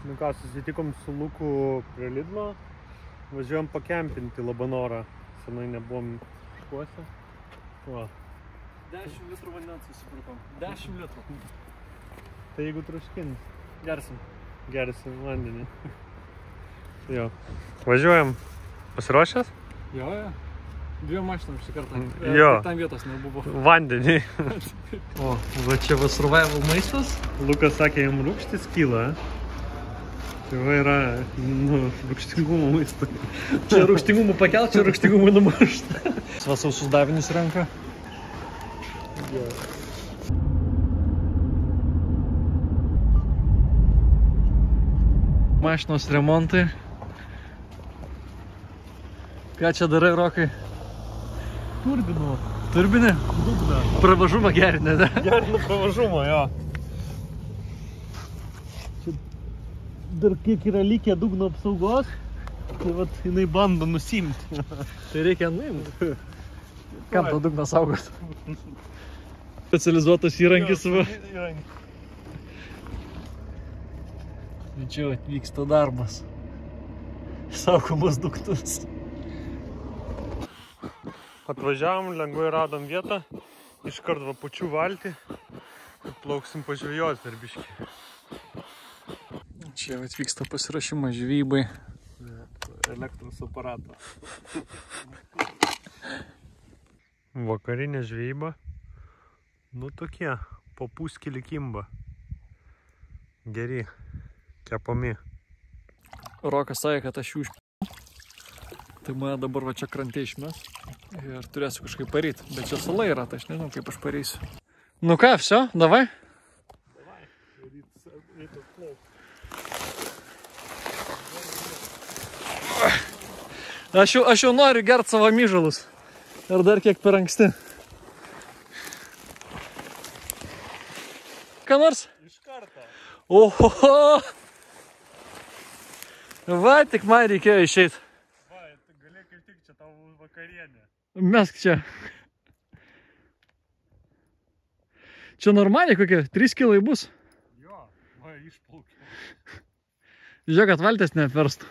Nu ką, susitikom su Luku prie Lidlo, važiuojam pakempinti Labanorą, senai nebuvom škuose. Va. 10 litrų vandens susipirkom. 10 litrų. Tai jeigu troškins, Gersim vandenį. Jo. Važiuojam. Pasiruošęs? Jo. 2 mašinom šį kartą. Jo. Tam vietos nebuvo. Vandenį. O, va čia va survival maistas. Lukas sakė, jam rūgštis kyla. Tai va yra, rūgštingumo maistai. Čia rūgštingumų pakelt, čia rūgštingumų numušta. Va sausus davinius renka. Jo. Mašinos remontai. Ką čia darai, Rokai? Turbinu. Turbinė? Dugną. Pravažumą gerinė, ne? Gerinu pravažumą, jo. Čia dar kiek yra likę dugno apsaugos, tai vat jinai bando nusimti. Tai reikia nuimti. Kam to dugną saugot? Specializuotas įrankis. Va. Čia atvyksta darbas. Saugomas dugnas. Atvažiavom, lengvai radom vietą, iškart va pučių valtį, kad plauksim pažvejot per biškį. Čia atvyksta pasirašymas žvejybai. Elektros aparato. Vakarinė žvejyba. Nu tokie, po puskilį kimba. Geri, kepami. Rokas sakė, kad aš jų užpėjau. Tai mane dabar va čia krantė išmes. Ir turėsiu kažkaip paryt. Bet čia sala yra, tai aš nežinau, kaip aš parysiu. Nu ką, все, davai? Aš jau noriu gert savo myžalus. Ir dar kiek per anksti. Ką nors? Iš karto. Oho! Va, tik man reikėjo išeit. Va, tu gali kaip tik čia tavo vakarienė. Mesk čia. Čia normaliai kokie 3 kilai bus. Jo, va, išplaukė. Žiūrėk, kad valtės neapverstų.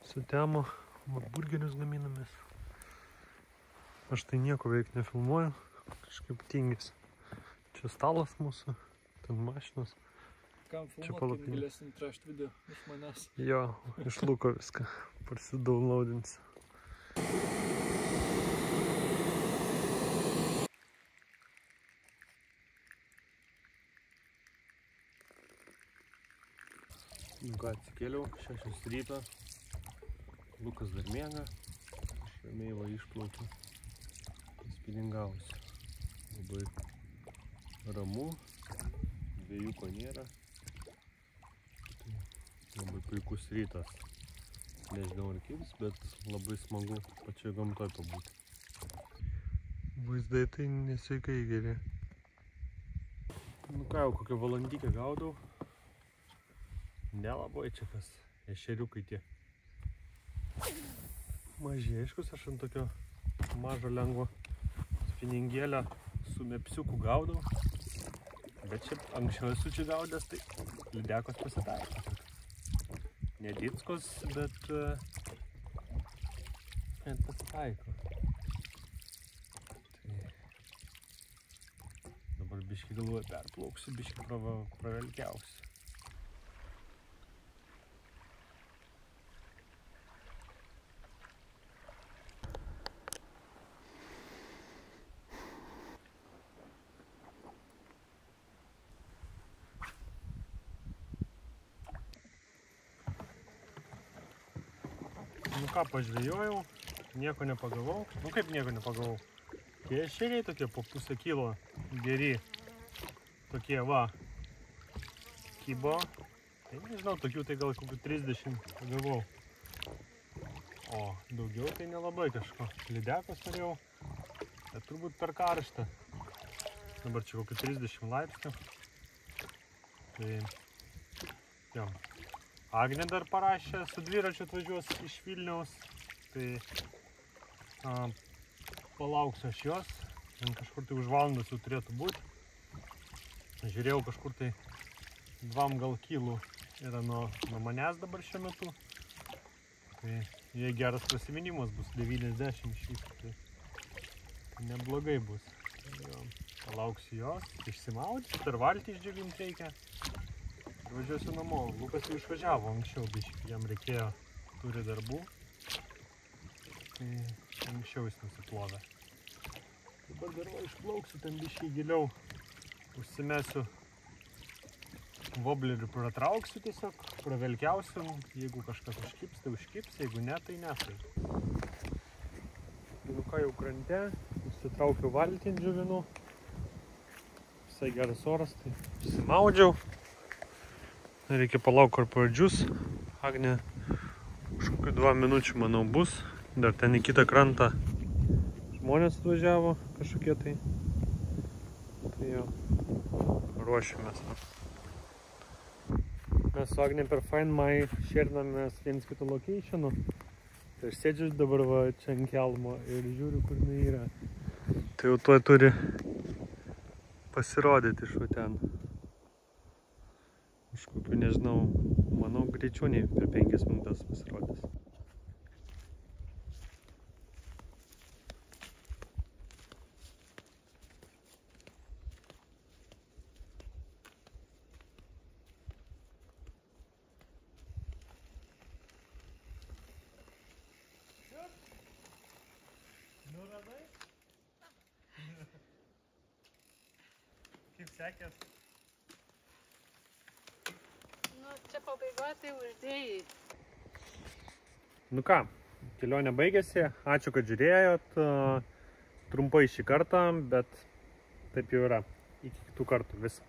Sutemo, burgerius gaminamės. Aš tai nieko veik nefilmuoju, kažkaip tingis. Čia stalas mūsų, ten mašinos. Kam Čia filmuot, palapinė. kai galėsim trešt video iš manęs. Jo, iš Luko viską parsidownloadins. Nu ką, atsikėliau, 6 ryto. Lukas dar miega. Aš ramiai va išplaukiu. Spiningausiu. Labai ramu. Dviejų nėra. Tai labai puikus rytas. Nežinau ar kils, bet labai smagu pačioj gamtoj pabūti. Vaizdai tai nesveikai geri. Nu ką, jau kokią valandykę gaudau. Nelabai čia kas ešeriukai tie. Mažiai, aiškus, aš ant tokio mažo lengvo spiningėlio su mepsiuku gaudau. Bet šiaip anksčiau esu čia gaudęs, tai lydekos pasitaiko. Nedickos, bet pasitaiko. Tai dabar biškį galvoju perplauksiu, biškį pravelkiausiu. Nu ką, pažvejojau, nieko nepagavau. Nu kaip nieko nepagavau? Tie ešeriai tokie po pusę kilo geri. Tokie va. Kybo. Tai nežinau, tokių tai gal kokių 30 pagavau. O daugiau tai nelabai kažko. Lydekos norėjau. Bet turbūt per karštą. Dabar čia kokių 30 laipsnių. Tai jo. Agnė dar parašė, su dviračiu atvažiuos iš Vilniaus. Tai palauksiu aš jos. Kažkur tai už valandos jau turėtų būti. Žiūrėjau, kažkur tai 2 gal kilų yra nuo manęs dabar šiuo metu. Tai jei geras prasiminimas bus 90 šis, tai neblogai bus. Palauksiu jos, išsimaudžiu, per valtį išdžiovinti reikia. Ir važiuosiu namo. Lukas jau išvažiavo anksčiau, biškį, jam reikėjo, turi darbų. Tai anksčiau jis nusiplovė. Dabar dar išplauksiu ten biškį giliau. Užsimesiu voblerių, pratrauksiu tiesiog, pravelkiausiu. Jeigu kažkas užkips, tai užkips, jeigu ne, tai ne. Luka jau krante, užsitraukiu valtį ant džiovinu. Visai geras oras, tai išsimaudžiau. Reikia palauk, kol pradžius. Agnė už kokių 2 minučių, manau, bus. Dar ten į kitą krantą žmonės atvažiavo kažkokie tai. Tai jau ruošiamės. Mes su Agnė per Find My šėrinamės viens kito locationų. Tai aš sėdžiu dabar va čia ant kelmo ir žiūriu, kur jinai yra. Tai jau tuoj turi pasirodyti iš va ten. Už kokių, nežinau, manau, greičiau nei per 5 minutės pasirodys. Nu, radai? Kaip sekės? Nu, čia pabaigoje tai uždėjai. Nu ką, kelionė baigėsi. Ačiū, kad žiūrėjot. Trumpai šį kartą, bet taip jau yra. Iki kitų kartų. Visą.